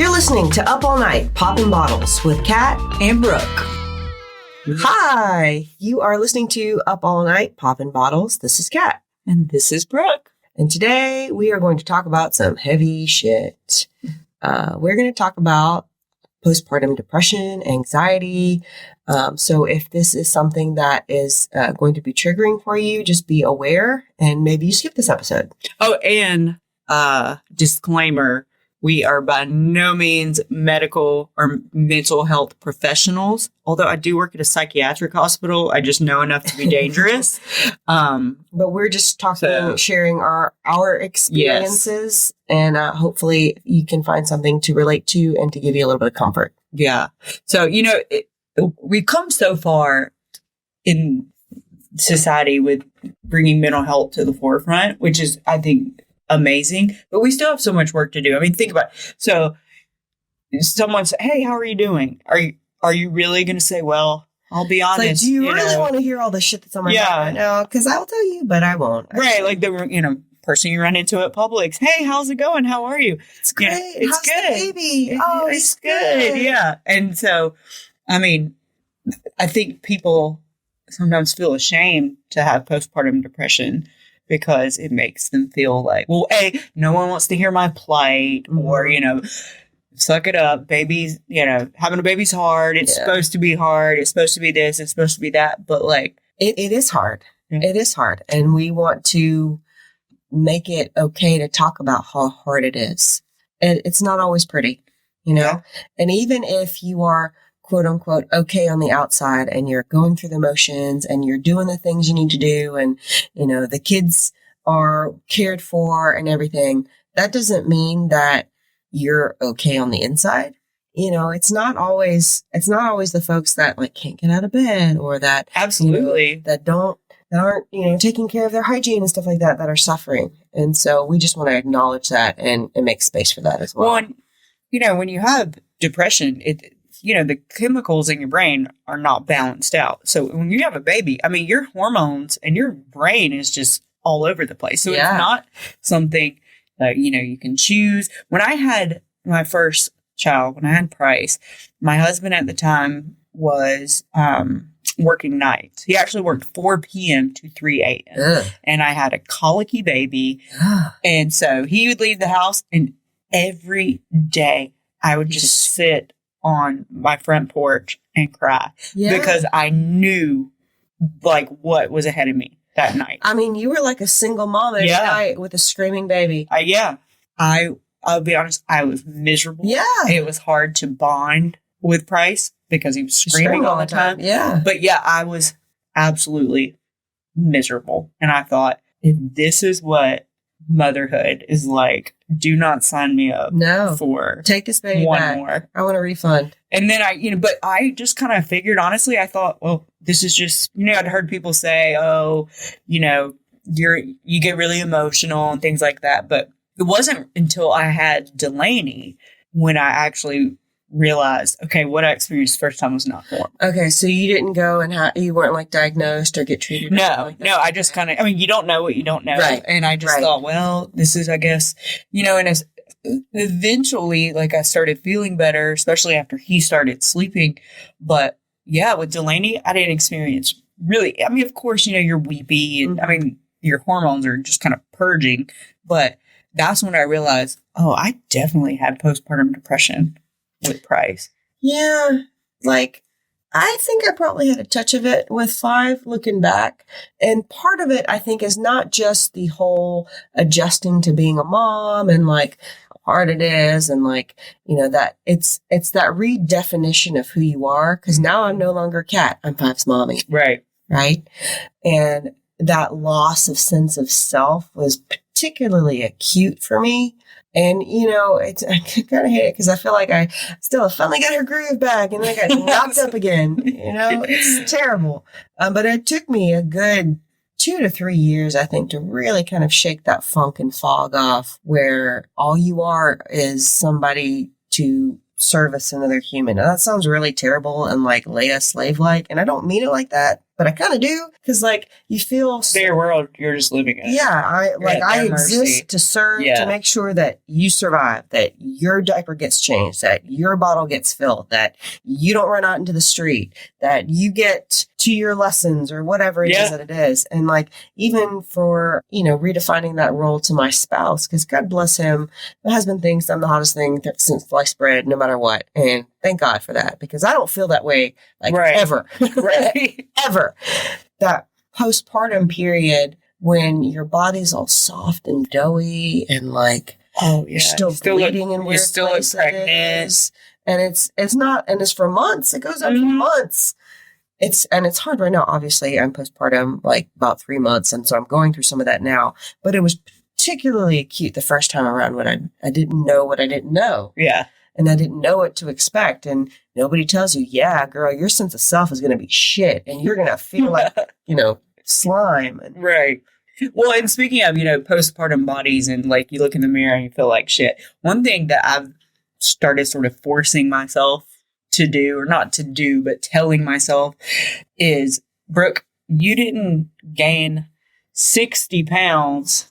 You're listening to Up All Night, Popping Bottles with Kat and Brooke. Hi, you are listening to Up All Night, Popping Bottles. This is Kat. And this is Brooke. And today we are going to talk about some heavy shit. We're going to talk about postpartum depression, anxiety. So if this is something that is going to be triggering for you, just be aware and maybe you skip this episode. Oh, and disclaimer, we are by no means medical or mental health professionals. Although I do work at a psychiatric hospital, I just know enough to be dangerous. But we're just talking, sharing our experiences, yes. And hopefully you can find something to relate to and to give you a little bit of comfort. Yeah. So, we've come so far in society with bringing mental health to the forefront, which is, I think, amazing, but we still have so much work to do. I mean, think about it. So someone say, "Hey, how are you doing?" Are you really going to say, "Well, I'll be honest"? Like, do you really want to hear all the shit that's on my mind right now? Because I'll tell you, but I won't. Right. Like the, person you run into at Publix. "Hey, how's it going? How are you?" It's great. It's how's good. The baby? Oh, it's good. Yeah. And so, I mean, I think people sometimes feel ashamed to have postpartum depression, because it makes them feel like, well, A, no one wants to hear my plight, or, suck it up. Babies, having a baby's hard. It's supposed to be hard. It's supposed to be this. It's supposed to be that. But it is hard. Yeah. It is hard. And we want to make it okay to talk about how hard it is. And it's not always pretty, Yeah. And even if you are quote unquote, okay on the outside and you're going through the motions and you're doing the things you need to do and, the kids are cared for and everything, that doesn't mean that you're okay on the inside. It's not always the folks that can't get out of bed or that absolutely that aren't, taking care of their hygiene and stuff like that are suffering. And so we just want to acknowledge that and make space for that as well. Well, and, when you have depression, the chemicals in your brain are not balanced out. So when you have a baby, I mean, your hormones and your brain is just all over the place. So it's not something that, you can choose. When I had my first child, when I had Price, my husband at the time was working nights. He actually worked 4 p.m. to 3 a.m. Ugh. And I had a colicky baby. And so he would leave the house, and every day I would just sit on my front porch and cry because I knew what was ahead of me that night. I mean, you were like a single mom at night with a screaming baby. I'll be honest, I was miserable. Yeah. It was hard to bond with Price because he was screaming all the time. Yeah. But I was absolutely miserable. And I thought, if this is what motherhood is like, do not sign me up for take this baby one back. More. I want a refund. And then but I just kind of figured, honestly, I thought, well, this is just, I'd heard people say, oh, you get really emotional and things like that. But it wasn't until I had Delaney when I actually realized, okay, what I experienced the first time was not normal. Okay, so you didn't go and you weren't diagnosed or get treated? No, I just kind of, you don't know what you don't know. Right. And I just thought, well, this is, I guess, and as eventually, I started feeling better, especially after he started sleeping. But with Delaney, I didn't experience really, of course, you're weepy and your hormones are just kind of purging. But that's when I realized, oh, I definitely had postpartum depression with Price. Yeah. I think I probably had a touch of it with 5 looking back. And part of it, I think, is not just the whole adjusting to being a mom and how hard it is. And that it's that redefinition of who you are. Cause now I'm no longer Kat. I'm 5's mommy. Right. Right. And that loss of sense of self was particularly acute for me. And, I kind of hate it because I feel like I still finally got her groove back and then I got knocked up again. It's terrible. But it took me a good 2 to 3 years, I think, to really kind of shake that funk and fog off where all you are is somebody to service another human. Now, that sounds really terrible and Leia slave-like. And I don't mean it like that. but I kind of do because like you feel their world, you're just living in. Yeah, I exist mercy. to serve to make sure that you survive, that your diaper gets changed, that your bottle gets filled, that you don't run out into the street, that you get to your lessons or whatever it is that it is. And like even for, redefining that role to my spouse, because God bless him, my husband thinks I'm the hottest thing since sliced bread, no matter what. And thank God for that, because I don't feel that way ever. Right. Ever. That postpartum period when your body's all soft and doughy and like you're still bleeding in weird places. Pregnant. And it's not, and it's for months. It goes on for months. It's hard right now. Obviously, I'm postpartum like about 3 months, and so I'm going through some of that now. But it was particularly acute the first time around when I didn't know what I didn't know. Yeah. And I didn't know what to expect. And nobody tells you, yeah, girl, your sense of self is going to be shit. And you're going to feel like, slime. Right. Well, and speaking of, postpartum bodies and like you look in the mirror and you feel like shit. One thing that I've started sort of forcing myself to do, or not to do, but telling myself is, Brooke, you didn't gain 60 pounds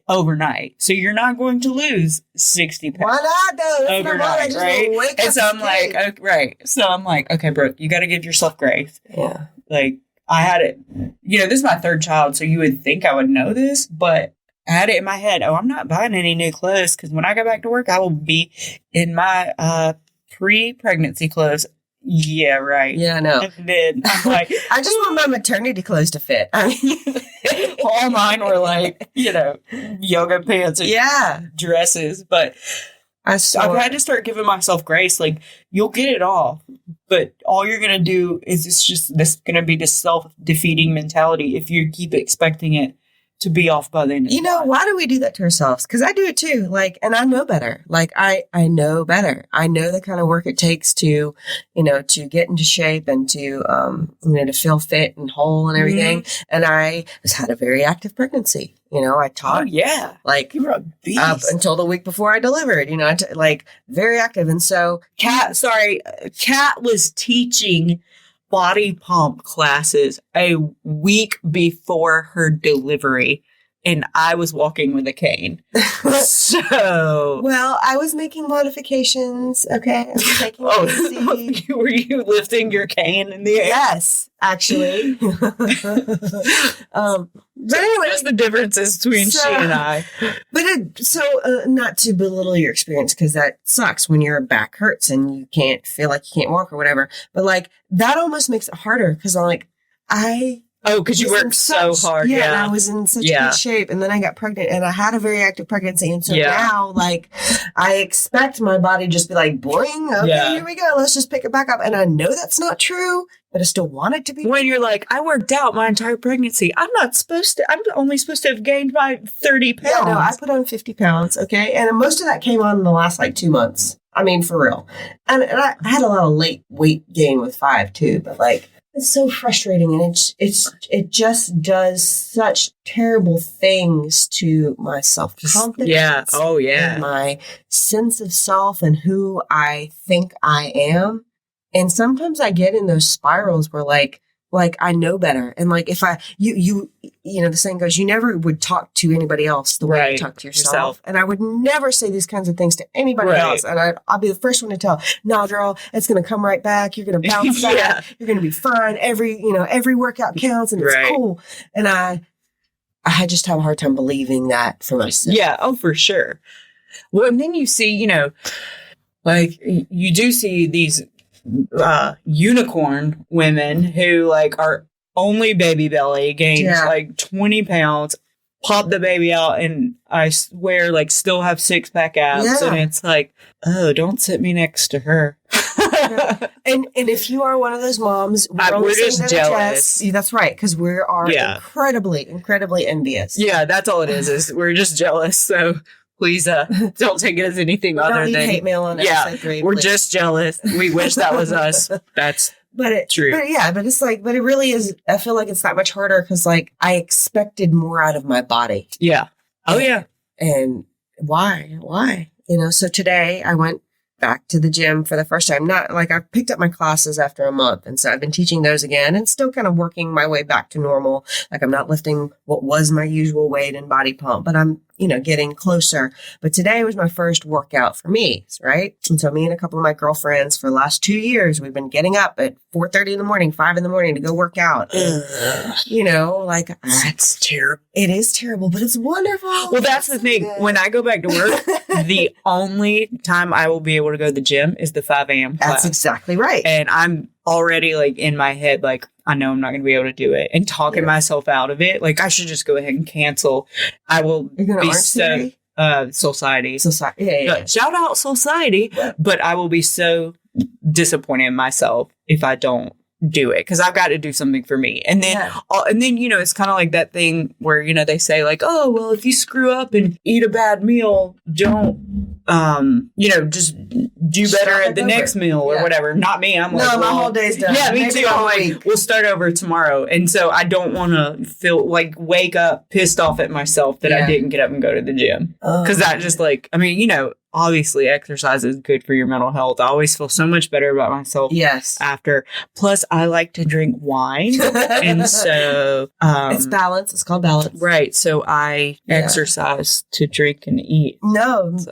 overnight, so you're not going to lose 60 pounds. Why not though? Overnight, right? And so I'm like, okay, right. So I'm like, okay, Brooke, you got to give yourself grace. Yeah. Like I had it, this is my third child, so you would think I would know this, but I had it in my head. Oh, I'm not buying any new clothes because when I go back to work, I will be in my pre-pregnancy clothes. Yeah, right. Yeah, no. And then I'm like, I just want my maternity clothes to fit. I mean, all mine were like, yoga pants and dresses. But I've had to start giving myself grace. Like, you'll get it all, but all you're going to do is this going to be this self-defeating mentality if you keep expecting it to be off by the end of the day. Why do we do that to ourselves? Because I do it too. Like, and I know better. Like, I know better. I know the kind of work it takes to, to get into shape and to, to feel fit and whole and everything. Mm-hmm. And I had a very active pregnancy. I taught. Oh, yeah. Like, you were a beast. Up until the week before I delivered, like very active. And so Kat was teaching body pump classes a week before her delivery, and I was walking with a cane. So, well, I was making modifications. Okay, I was taking it were you lifting your cane in the air? Yes, actually. But anyway, just the differences between she and I. But not to belittle your experience, because that sucks when your back hurts and you can't feel like you can't walk or whatever. But like that almost makes it harder because because you worked so hard. Yeah, and I was in such good shape, and then I got pregnant, and I had a very active pregnancy, and so now, like, I expect my body to just be like, boing, okay, here we go, let's just pick it back up, and I know that's not true, but I still want it to be. When you're like, I worked out my entire pregnancy, I'm only supposed to have gained my 30 pounds. Yeah, no, I put on 50 pounds, okay, and most of that came on in the last, 2 months. I mean, for real. And I had a lot of late weight gain with 5, too, but, it's so frustrating, and it just does such terrible things to my self-confidence. Yeah. Oh, yeah. And my sense of self and who I think I am. And sometimes I get in those spirals where I know better. And if the saying goes, you never would talk to anybody else the way you talk to yourself. And I would never say these kinds of things to anybody else. And I'll be the first one to tell, no, girl, it's going to come right back. You're going to bounce back. You're going to be fine. Every workout counts and it's cool. And I just have a hard time believing that for myself. Yeah. Oh, for sure. Well, and then you see, you do see these unicorn women who are only baby belly, gains 20 pounds, pop the baby out, and I swear still have 6-pack abs, and it's oh, don't sit me next to her. And if you are one of those moms, we're just jealous. That's right, because we are incredibly envious. Yeah, that's all it is we're just jealous. So please don't take it as anything other than hate mail on episode 3. We're just jealous. We wish that was us. That's true. But it's but it really is. I feel like it's that much harder because I expected more out of my body. Yeah. Oh yeah. And why? So today I went back to the gym for the first time. Not like I picked up my classes after a month. And so I've been teaching those again and still kind of working my way back to normal. Like I'm not lifting what was my usual weight in body pump, but I'm, getting closer. But today was my first workout for me, right? And so me and a couple of my girlfriends for the last 2 years, we've been getting up at 4:30 in the morning, 5 in the morning to go work out. And, That's terrible. it is terrible, but it's wonderful. Well, that's the thing. When I go back to work, the only time I will be able to go to the gym is the 5 a.m. class. That's exactly right. And I'm already like in my head, like, I know I'm not going to be able to do it, and talking myself out of it. Like, I should just go ahead and cancel. I will be so Society. Yeah. Shout out Society, but I will be so disappointed in myself if I don't do it, because I've got to do something for me. And then it's kind of like that thing where they say like, oh well, if you screw up and eat a bad meal, don't just do better at the next meal or whatever. Not me. I'm like, my whole day's done. Yeah, me too. I'm like, we'll start over tomorrow. And so I don't want to feel like wake up pissed off at myself that I didn't get up and go to the gym, because that just obviously exercise is good for your mental health. I always feel so much better about myself after. Plus, I like to drink wine. And so it's balance. It's called balance. Right. So I exercise to drink and eat.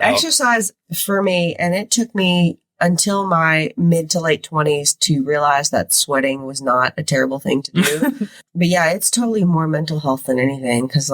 Exercise for me, and it took me until my mid to late 20s to realize that sweating was not a terrible thing to do. But yeah, it's totally more mental health than anything. Because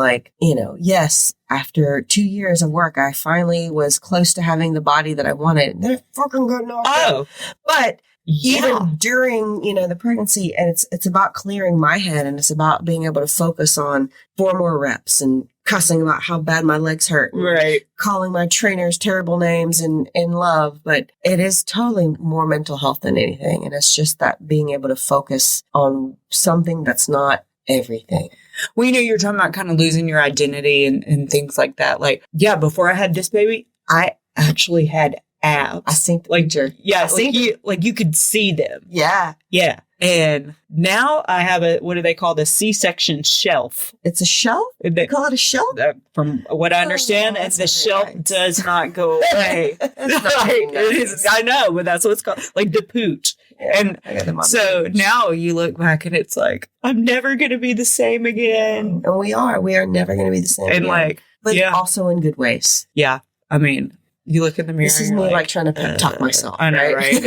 yes, after 2 years of work, I finally was close to having the body that I wanted. They're fucking good enough. But even during, the pregnancy, and it's about clearing my head, and it's about being able to focus on 4 more reps and cussing about how bad my legs hurt. Right. Calling my trainers terrible names in love. But it is totally more mental health than anything. And it's just that being able to focus on something that's not everything. Well, you're talking about kind of losing your identity and things like that. Like, before I had this baby, I actually had abs. I seen the picture. Yeah, you could see them. Yeah. Yeah. And now I have what do they call the C-section shelf? It's a shelf? They call it a shelf? From what I understand, and the shelf does not go away. I know, but that's what it's called. Like the pooch. Yeah, and so now you look back and it's like, I'm never going to be the same again. And we are never going to be the same again. But also in good ways. Yeah. I mean, you look in the mirror. This is me trying to pep talk myself. I know, right?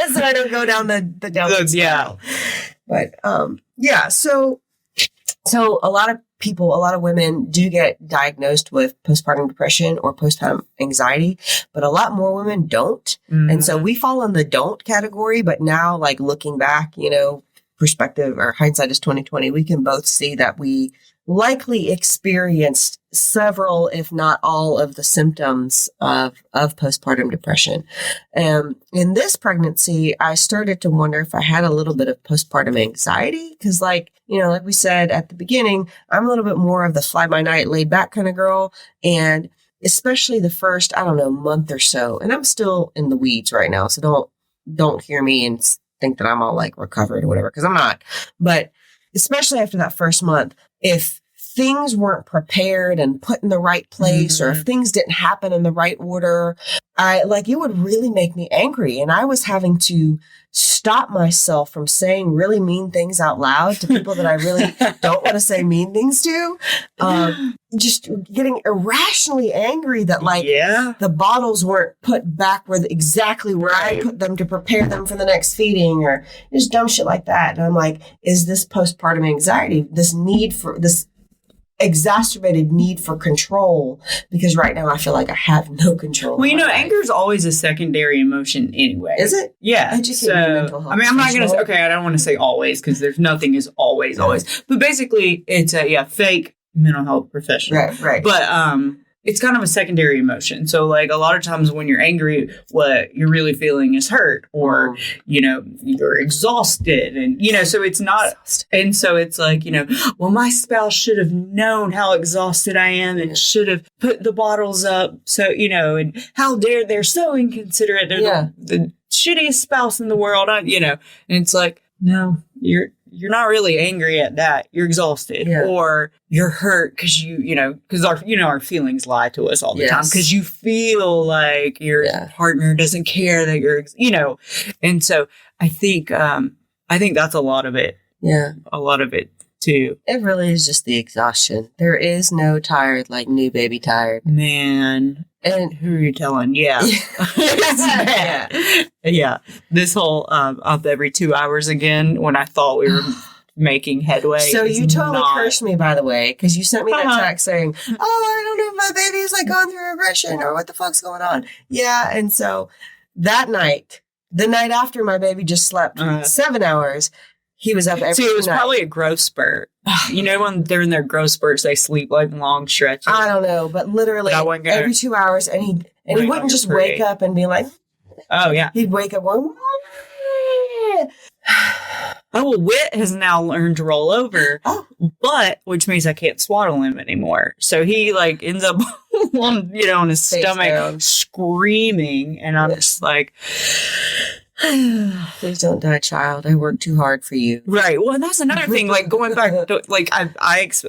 So I don't go down the downward spiral. But so a lot of women do get diagnosed with postpartum depression or postpartum anxiety, but a lot more women don't. Mm-hmm. And so we fall in the don't category. But now, looking back, perspective or hindsight is 2020, we can both see that we likely experienced several, if not all, of the symptoms of postpartum depression. In this pregnancy, I started to wonder if I had a little bit of postpartum anxiety, because like we said at the beginning, I'm a little bit more of the fly-by-night, laid-back kind of girl, and especially the first, month or so, and I'm still in the weeds right now, so don't hear me and think that I'm all recovered or whatever, because I'm not. But especially after that first month, if things weren't prepared and put in the right place, or if things didn't happen in the right order, it would really make me angry. And I was having to stop myself from saying really mean things out loud to people that I really don't want to say mean things to. Just getting irrationally angry that the bottles weren't put back exactly where I put them to prepare them for the next feeding, or just dumb shit like that. And I'm like, is this postpartum anxiety? This exacerbated need for control, because right now I feel like I have no control. Well, anger is always a secondary emotion anyway. Is it? Yeah. Mental health. I mean, I'm not going to I don't want to say always, because there's nothing is always. But basically, it's a fake mental health professional. Right. But it's kind of a secondary emotion. So a lot of times when you're angry, what you're really feeling is hurt, or, you're exhausted, and, so it's not. And so it's well, my spouse should have known how exhausted I am and should have put the bottles up. So, and how dare they're so inconsiderate. They're the shittiest spouse in the world. And it's no, you're you're not really angry at that. You're exhausted or you're hurt because because our feelings lie to us all the time because you feel like your partner doesn't care that you're, and so I think that's a lot of it. Yeah. A lot of it too. It really is just the exhaustion. There is no tired like new baby tired. Man. And who are you telling? Yeah. Yeah. This whole up every 2 hours again when I thought we were making headway. So you totally cursed me, by the way, because you sent me that text saying, I don't know if my baby is like going through regression or what the fuck's going on. Yeah. And so that night, the night after my baby just slept 7 hours, he was up every night. See, it was probably a growth spurt. When they're in their growth spurts, they sleep like long stretches. I don't know, but literally every 2 hours, and he wouldn't just wake up and be like, oh, yeah. He'd wake up going, oh, well, Wit has now learned to roll over, which means I can't swaddle him anymore. So he ends up on his stomach screaming, and I'm just like, please don't die, child. I worked too hard for you. Right. Well, and that's another thing. Going back, to,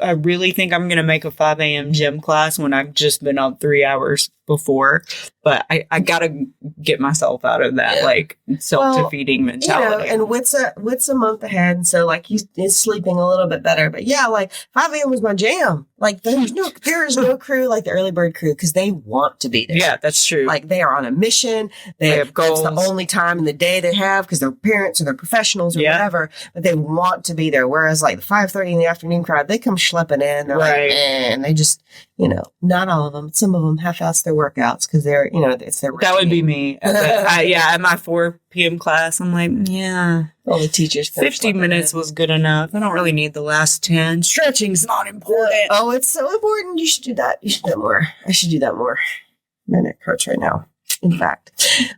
I really think I'm going to make a 5 a.m. gym class when I've just been up 3 hours before. But I got to get myself out of that self-defeating mentality. And Wit's a month ahead, so he's sleeping a little bit better. But 5 a.m. was my jam. There is no crew like the early bird crew because they want to be there. Yeah, that's true. They are on a mission. They have goals. That's the only time in the day they have because they're parents or they're professionals or whatever. But they want to be there. Whereas the 5:30 in the afternoon crowd, they come schlepping in. They're and they just not all of them. Some of them half-ass their workouts because they're it's their. That would be me. At my 4 p.m. class, I'm like, all the teachers. 50 minutes was good enough. I don't really need the last 10. Stretching's not important. Oh, it's so important. You should do that. You should do that more. I should do that more. My neck hurts right now. In fact.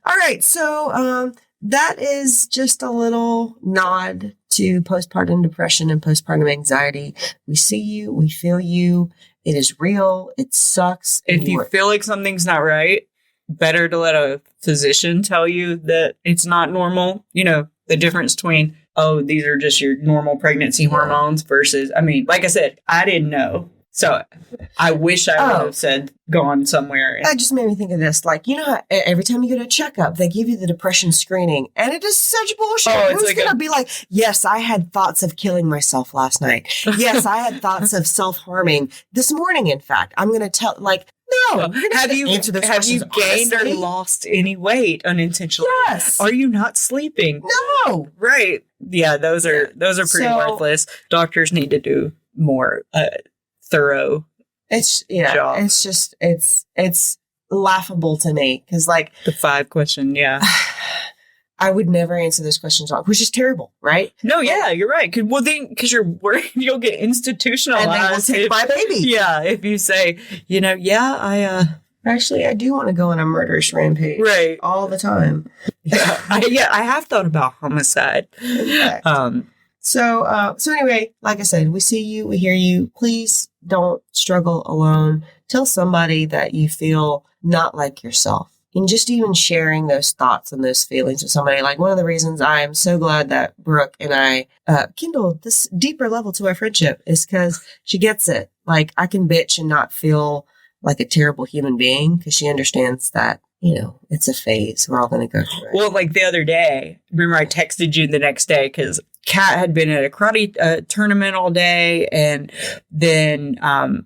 All right. So that is just a little nod to postpartum depression and postpartum anxiety. We see you. We feel you. It is real. It sucks. If you feel like something's not right, better to let a physician tell you that it's not normal. The difference between, these are just your normal pregnancy hormones versus, like I said, I didn't know. So I wish I would have gone somewhere. That just made me think of this. How every time you get a checkup, they give you the depression screening. And it is such bullshit. Who's going to be like, yes, I had thoughts of killing myself last night. Yes, I had thoughts of self-harming this morning, in fact. I'm going to tell, no. Have you gained or lost any weight unintentionally? Yes. Are you not sleeping? No. Right. Yeah, those are pretty worthless. Doctors need to do more thorough. It's job. It's just it's laughable to me because the 5 question. Yeah. I would never answer those questions wrong, which is terrible, right? No, yeah, you're right. Because you're worried you'll get institutionalized. And they will take my baby. Yeah, if you say, Actually, I do want to go on a murderous rampage. Right. All the time. Yeah, I have thought about homicide. Okay. So anyway, like I said, we see you, we hear you. Please don't struggle alone. Tell somebody that you feel not like yourself. And just even sharing those thoughts and those feelings with somebody. One of the reasons I am so glad that Brooke and I kindled this deeper level to our friendship is because she gets it. I can bitch and not feel like a terrible human being because she understands that, it's a phase. We're all going to go through it. Well, the other day, remember I texted you the next day because Kat had been at a karate tournament all day. And then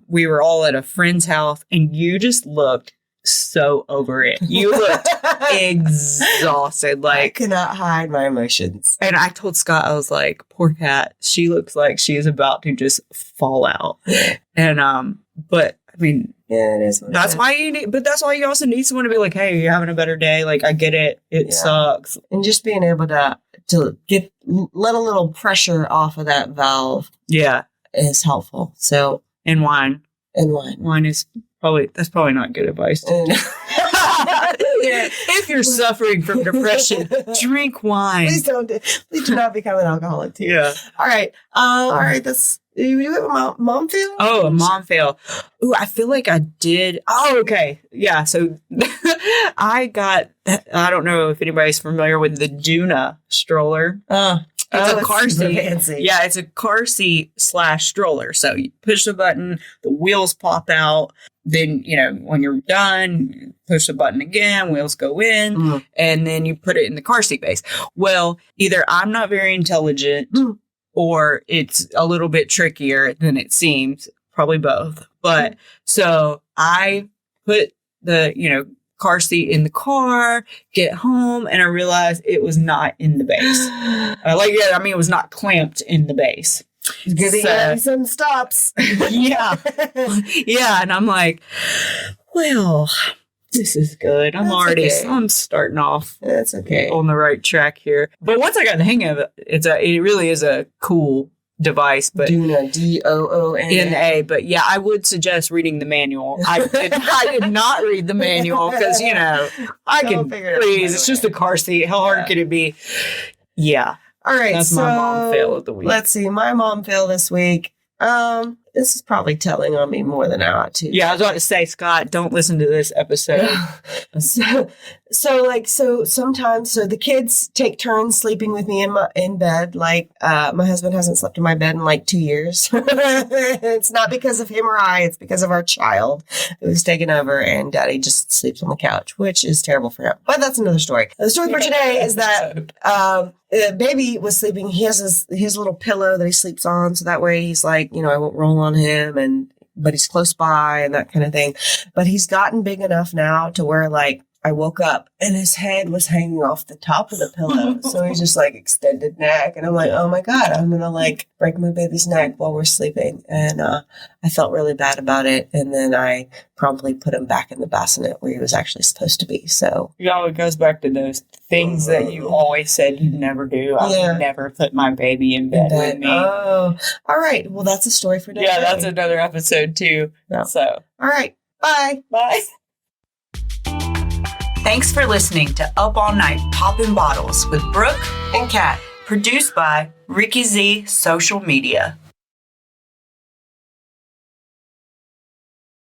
we were all at a friend's house and you just looked so over it. You looked exhausted. I cannot hide my emotions. And I told Scott, I was like, poor Kat, she looks like she is about to just fall out. And but yeah, it is. That's why you also need someone to be like, hey, you're having a better day. I get it. It sucks. And just being able to let a little pressure off of that valve. Yeah. Is helpful. So. And wine. Wine is that's probably not good advice. If you're suffering from depression, drink wine. Please do not become an alcoholic too. Yeah. All right. Do you have a mom fail? Oh, a mom fail. Ooh, I feel like I did. Oh, okay. Yeah. So I don't know if anybody's familiar with the Juna stroller. It's a car super seat. fancy. Yeah, it's a car seat / stroller. So you push the button, the wheels pop out. Then, when you're done, you push the button again, wheels go in, and then you put it in the car seat base. Well, either I'm not very intelligent or it's a little bit trickier than it seems. Probably both. But so I put the, car seat in the car, get home, and I realized it was not in the base. It was not clamped in the base. Good thing you had some stops. Yeah. Yeah. And I'm like, well, this is good. I'm starting off That's okay. on the right track here. But once I got the hang of it, it really is a cool device. But Doona, Doona. But yeah, I would suggest reading the manual. I did not read the manual because, I can please. It's just a car seat. How hard could it be? Yeah. All right. That's my mom fail of the week. Let's see. My mom fail this week. This is probably telling on me more than I ought to. Yeah, I was about to say, Scott, don't listen to this episode. So sometimes the kids take turns sleeping with me in bed. Like, my husband hasn't slept in my bed in like 2 years. It's not because of him or I, it's because of our child who's taken over, and Daddy just sleeps on the couch, which is terrible for him. But that's another story. The story for today is that, baby was sleeping. He has his little pillow that he sleeps on. So that way he's like, I won't roll on him, but he's close by and that kind of thing. But he's gotten big enough now to where, like, I woke up and his head was hanging off the top of the pillow. So he's just like extended neck. And I'm like, oh my God, I'm going to like break my baby's neck while we're sleeping. And I felt really bad about it. And then I promptly put him back in the bassinet where he was actually supposed to be. So, it goes back to those things that you always said you'd never do. I would never put my baby in bed with me. Oh, all right. Well, that's a story for today. Yeah, that's another episode too. Yeah. So, all right. Bye. Bye. Thanks for listening to Up All Night Poppin' Bottles with Brooke and Kat. produced by Ricky Z Social Media.